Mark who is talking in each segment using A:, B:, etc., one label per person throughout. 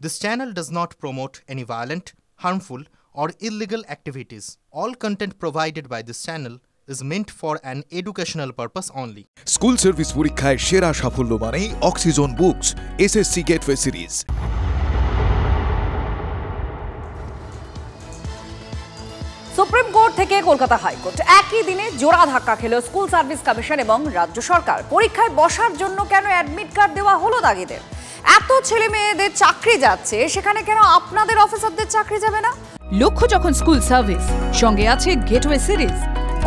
A: This channel does not promote any violent, harmful, or illegal activities. All content provided by this channel is meant for an educational purpose only.
B: School service পরীক্ষায় সেরা সাফল্য মানে oxygen books SSC gateway series.
C: Supreme court থেকে Kolkata high court একই দিনে জোড়া ধাক্কা খেল স্কুল সার্ভিস কমিশন এবং রাজ্য সরকার। পরীক্ষায় বসার জন্য কেন অ্যাডমিট কার্ড দেওয়া হলো দাগিদের? এত ছেলে মেয়েদের চাকরি যাচ্ছে, সেখানে কেন আপনাদের অফিসারদের চাকরি যাবে না?
D: লক্ষ্য যখন স্কুল সার্ভিস, সঙ্গে আছে গেটওয়ে সিরিজ,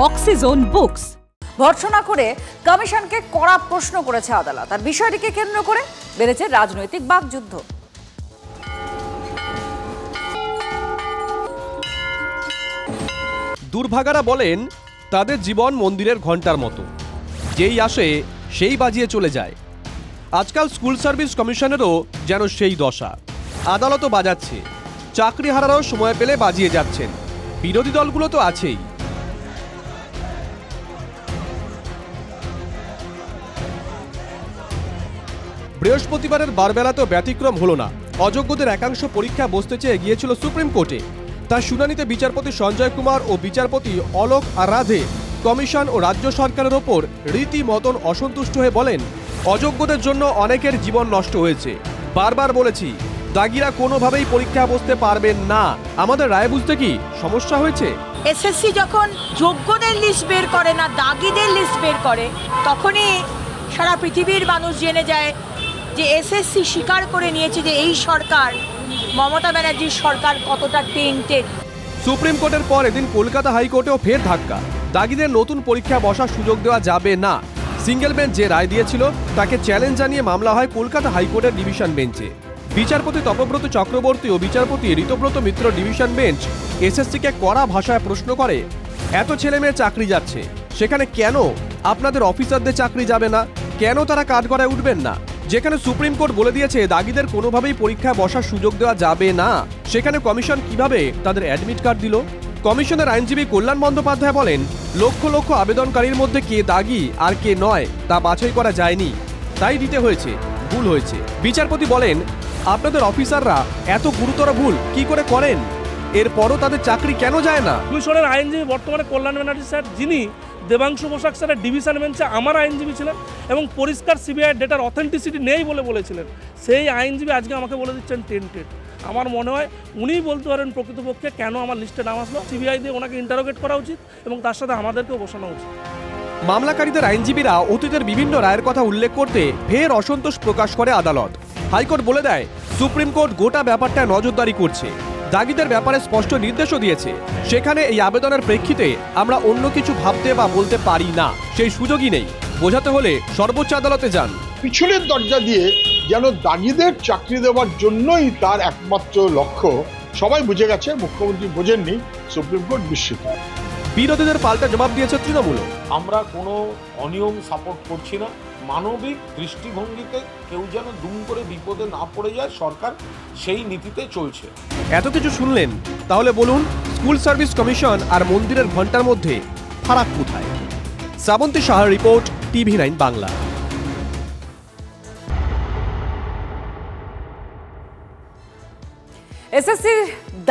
D: অক্সিজন বুকস।
C: ভর্ৎসনা করে কমিশনকে কড়া প্রশ্ন করেছে আদালত। আর বিষয়টিকে কেন্দ্র করে বেড়েছে রাজনৈতিক বাকযুদ্ধ।
E: দুর্ভাগারা বলেন তাদের জীবন মন্দিরের ঘণ্টার মতো, যেই আসে সেই বাজিয়ে চলে যায়। আজকাল স্কুল সার্ভিস কমিশনেরও যেন সেই দশা। আদালতও বাজাচ্ছে, চাকরিহারারাও সময় পেলে বাজিয়ে যাচ্ছেন। বিরোধী দলগুলো তো আছেই। বৃহস্পতিবারের বারবেলা তো ব্যতিক্রম হলো না। অযোগ্যদের একাংশ পরীক্ষা বসতে চেয়ে গিয়েছিল সুপ্রিম কোর্টে। তার শুনানিতে বিচারপতি সঞ্জয় কুমার ও বিচারপতি অলোক আরাধে কমিশন ও রাজ্য সরকারের ওপর রীতিমতন অসন্তুষ্ট হয়ে বলেন, অযোগ্যদের জন্য অনেকের জীবন নষ্ট হয়েছে। বারবার বলেছি, দাগিরা কোনোভাবেই পরীক্ষা বসতে পারবেন না। আমাদের রায় বুঝতে কি সমস্যা হয়েছে?
F: এসএসসি যখন যোগ্যদের লিস্ট বের করে না, দাগিদের লিস্ট বের করে, তখনই সারা পৃথিবীর মানুষ জেনে যায় যে এসএসসি স্বীকার করে নিয়েছে যে এই সরকার, মমতা ব্যানার্জির সরকার, কতটা টেন্টেড।
E: সুপ্রিম কোর্টের পর এদিন কলকাতা হাইকোর্টেও ফের ধাক্কা। দাগিদের নতুন পরীক্ষা বসার সুযোগ দেওয়া যাবে না। সিঙ্গেল বেঞ্চ যে রায় দিয়েছিল তাকে চ্যালেঞ্জ জানিয়ে মামলা হয় কলকাতা হাইকোর্টের ডিভিশন বেঞ্চে। বিচারপতি তপব্রত চক্রবর্তী ও বিচারপতি ঋতব্রত মিত্র ডিভিশন বেঞ্চ এসএসসিকে কড়া ভাষায় প্রশ্ন করে, এত ছেলে মেয়ে চাকরি যাচ্ছে, সেখানে কেন আপনাদের অফিসারদের চাকরি যাবে না? কেন তারা কাঠগড়ায় উঠবেন না? যেখানে সুপ্রিম কোর্ট বলে দিয়েছে দাগিদের কোনোভাবেই পরীক্ষায় বসার সুযোগ দেওয়া যাবে না, সেখানে কমিশন কিভাবে তাদের অ্যাডমিট কার্ড দিল? কমিশনের আইনজীবী কল্যাণ বন্দ্যোপাধ্যায় বলেন, লক্ষ লক্ষ আবেদনকারীর মধ্যে কে দাগি আর কে নয় তা বাছাই করা যায়নি, তাই দিতে হয়েছে, ভুল হয়েছে। বিচারপতি বলেন, আপনাদের অফিসাররা এত গুরুতর ভুল কি করে করেন? এরপরও তাদের চাকরি কেন যায় না?
G: কমিশনের আইনজীবী বর্তমানে কল্যাণ ব্যানার্জি স্যার, যিনি দেবাংশু বসাক স্যারের ডিভিশন বেঞ্চে আমার আইনজীবী ছিলেন এবং পরিষ্কার সিবিআই ডেটার অথেন্টিসিটি নেই বলে বলেছিলেন, সেই আইনজীবী আজকে আমাকে বলে দিচ্ছেন টেন্টেড। আমার মনে হয় উনিই বলতে পারেন প্রকৃতপক্ষে কেন আমার লিস্টে নাম আসলো। সিবিআই দিয়ে ওনাকে ইন্টারোগেট করা উচিত এবং তার সাথে আমাদেরকেও বসানো উচিত।
E: মামলাকারীদের আইনজীবীরা অতীতের বিভিন্ন রায়ের কথা উল্লেখ করতে ফের অসন্তোষ প্রকাশ করে আদালত। হাইকোর্ট বলে দেয়, সুপ্রিম কোর্ট গোটা ব্যাপারটা নজরদারি করছে, দাগিদের ব্যাপারে স্পষ্ট নির্দেশও দিয়েছে। সেখানে এই আবেদনের প্রেক্ষিতে আমরা অন্য কিছু ভাবতে বা বলতে পারি না, সেই সুযোগই নেই। বোঝাতে হলে সর্বোচ্চ আদালতে যান।
H: পিছনের দরজা দিয়ে যেন দাগিদের চাকরি দেওয়ার জন্যই তার একমাত্র লক্ষ্য, সবাই বুঝে গেছে, মুখ্যমন্ত্রী বোঝেননি, সুপ্রিম কোর্ট বিস্মিত।
E: বিরোধীদের পাল্টা জবাব দিয়েছে তৃণমূল।
I: আমরা কোনো অনিয়ম সাপোর্ট করছি না। মানবিক দৃষ্টিভঙ্গিতে কেউ যেন দুম করে বিপদে না পড়ে যায়, সরকার সেই নীতিতে চলছে।
E: এত কিছু শুনলেন, তাহলে বলুন স্কুল সার্ভিস কমিশন আর মন্দিরের ঘণ্টার মধ্যে ফারাক কোথায়? শ্রাবন্তী সাহার রিপোর্ট, TV9 বাংলা।
C: এসএসসির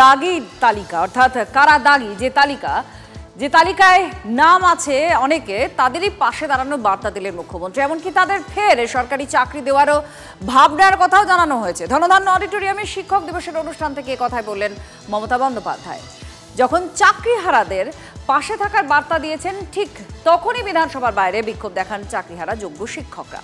C: দাগি তালিকা, অর্থাৎ কারা দাগি, যে তালিকায় নাম আছে অনেকে, তাদেরই পাশে দাঁড়ানোর বার্তা দিলেন মুখ্যমন্ত্রী। এমনকি তাদের ফের সরকারি চাকরি দেওয়ারও ভাবনার কথাও জানানো হয়েছে। ধনধান্য অডিটোরিয়ামের শিক্ষক দিবসের অনুষ্ঠান থেকে কথাই বললেন মমতা বন্দ্যোপাধ্যায়। যখন চাকরিহারাদের পাশে থাকার বার্তা দিয়েছেন, ঠিক তখনই বিধানসভার বাইরে বিক্ষোভ দেখান চাকরিহারা যোগ্য শিক্ষকরা।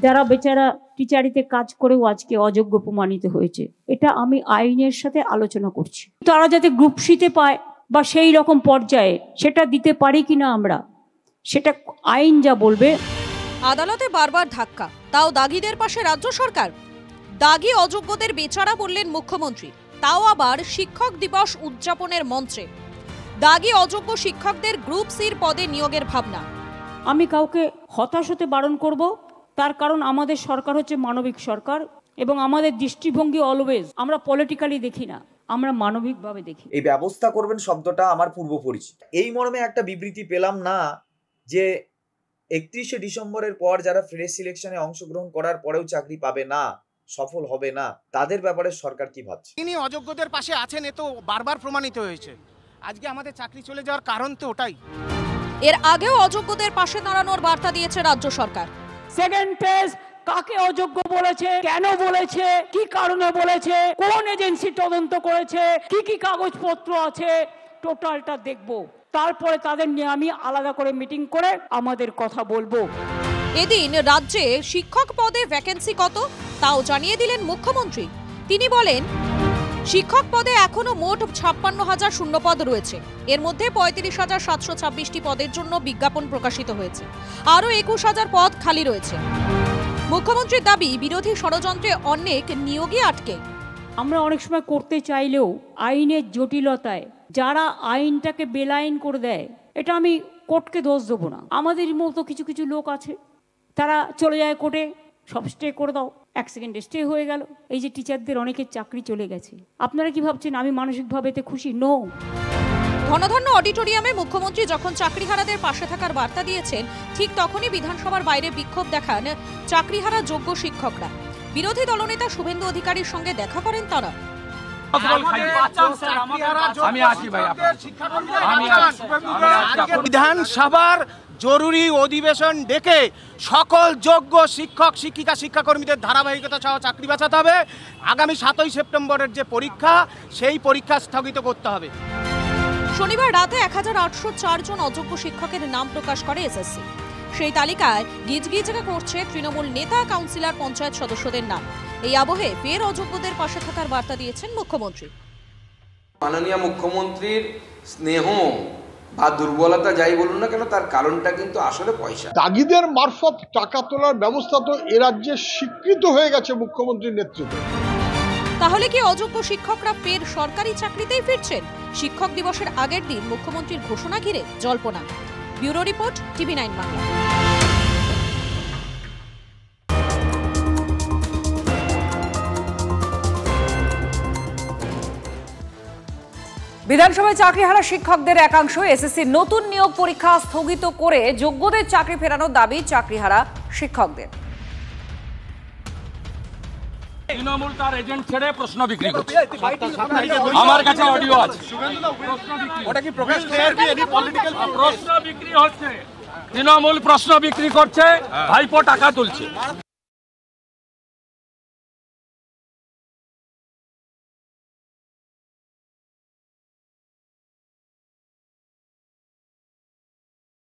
J: যারা বেচারা টিচারিতে কাজ করেও আজকে অযোগ্য প্রমাণিত হয়েছে, এটা আমি আইনের সাথে আলোচনা করছি। তারা যাতে গ্রুপ সিতে পায় বা সেই রকম পর্যায়ে সেটা দিতে পারি কিনা আমরা, সেটা আইন যা বলবে।
D: আদালতে বারবার ধাক্কা, তাও দাগিদের পাশে রাজ্য সরকার। দাগি অযোগ্যদের বেচারা বললেন মুখ্যমন্ত্রী, তাও আবার শিক্ষক দিবস উদযাপনের মঞ্চে। দাগি অযোগ্য শিক্ষকদের গ্রুপ সির পদে নিয়োগের ভাবনা।
J: আমি কাউকে হতাশ হতে বারণ করব, তার কারণ আমাদের সরকার হচ্ছে মানবিক সরকার এবং আমাদের দৃষ্টিভঙ্গি অলওয়েজ আমরা পলিটিক্যালি দেখি না, আমরা মানবিকভাবে দেখি।
K: এই ব্যবস্থা করবেন শব্দটা আমার পূর্ব পরিচিত। এই মর্মে একটা বিবৃতি পেলাম না যে 31শে ডিসেম্বরের পর যারা ফ্রেশ সিলেকশনে অংশগ্রহণ করার পরেও চাকরি পাবে না, সফল হবে না, তাদের ব্যাপারে সরকার কি ভাবছে?
L: তিনি অযোগ্যদের পাশে আছেন, এ তো বারবার প্রমাণিত হয়েছে। আজকে আমাদের চাকরি চলে যাওয়ার কারণ তো ওটাই।
D: এর আগেও অযোগ্যদের পাশে দাঁড়ানোর বার্তা দিয়েছে রাজ্য সরকার।
J: সেকেন্ড ফেজ কাকে অযোগ্য বলেছে, কেন বলেছে, কি কারণে বলেছে, কোন এজেন্সি তদন্ত করেছে, কি কি কাগজপত্র আছে, টোটালটা দেখব। তারপরে তাদের নিয়ে আমি আলাদা করে মিটিং করে আমাদের কথা বলবো।
D: এদিন রাজ্যে শিক্ষক পদে ভ্যাকেন্সি কত তাও জানিয়ে দিলেন মুখ্যমন্ত্রী। তিনি বলেন, শিক্ষক পদে এখনো মোট 56,000 শূন্যপদ রয়েছে। এর মধ্যে 35,726টি পদের জন্য বিজ্ঞাপন প্রকাশিত হয়েছে। আরও 21,000 পদ খালি রয়েছে। মুখ্যমন্ত্রীর দাবি, বিরোধী ষড়যন্ত্রে অনেক নিয়োগই আটকে।
J: আমরা অনেক সময় করতে চাইলেও আইনের জটিলতায় যারা আইনটাকে বেলাইন করে দেয়, এটা আমি কোর্টকে দোষ দেবো না। আমাদের মতো কিছু কিছু লোক আছে, তারা চলে যায় কোর্টে, সব স্টে করে দাও, 1 সেকেন্ডে স্টে হয়ে গেল। এই যে টিচারদের অনেকের চাকরি চলে গেছে, আপনারা কি ভাবছেন আমি মানসিকভাবে এতে খুশি? নো।
D: ধনধন্য অডিটোরিয়ামে মুখ্যমন্ত্রী যখন চাকরিহারাদের পাশে থাকার বার্তা দিয়েছেন, ঠিক তখনই বিধানসভার বাইরে বিক্ষোভ দেখান চাকরিহারা যোগ্য শিক্ষকরা। বিরোধী দলনেতা শুভেন্দু অধিকারীর সঙ্গে দেখা করেন তারা।
L: বিধানসভার জরুরি অধিবেশন ডেকে সকল যোগ্য শিক্ষক শিক্ষিকা শিক্ষাকর্মীদের ধারাবাহিকতা সহ চাকরি বাঁচাতে হবে। আগামী 7ই সেপ্টেম্বরের যে পরীক্ষা, সেই পরীক্ষা স্থগিত করতে হবে।
D: শনিবার রাতে 1804 জন অযোগ্য শিক্ষকের নাম প্রকাশ করে এসএসসি। সেই তালিকায় গিজগিজ করছে তৃণমূল নেতা, কাউন্সিলর, পঞ্চায়েত সদস্যদের নাম। এই আবহে ফের অযোগ্যদের পাশে থাকার বার্তা দিয়েছেন মুখ্যমন্ত্রী।
M: মাননীয় মুখ্যমন্ত্রীর স্নেহ বা দুর্বলতা যাই বলুন না কেন, তার কারণটা কিন্তু আসলে পয়সা।
H: দাগিদের মারফত টাকা তোলার ব্যবস্থা তো এ রাজ্যে স্বীকৃত হয়ে গেছে মুখ্যমন্ত্রীর নেতৃত্বে।
D: তাহলে কি অযোগ্য শিক্ষকরা ফের সরকারি চাকরিতেই ফিরছেন? শিক্ষক দিবসের আগের দিন মুখ্যমন্ত্রীর ঘোষণা ঘিরে জল্পনা। Bureau report, TV9 Bangla.
C: বিধানসভায় চাকরিহারা শিক্ষকদের একাংশ এসএসসির নতুন নিয়োগ পরীক্ষা স্থগিত করে যোগ্যদের চাকরি ফেরানোর দাবি চাকরিহারা শিক্ষকদের।
N: তৃণমূল তার এজেন্ট ছেড়ে প্রশ্ন বিক্রি করছে। আমার কাছে অডিও আছে। প্রশ্ন বিক্রি হচ্ছে, তৃণমূল প্রশ্ন বিক্রি করছে, ভাইপো টাকা তুলছে।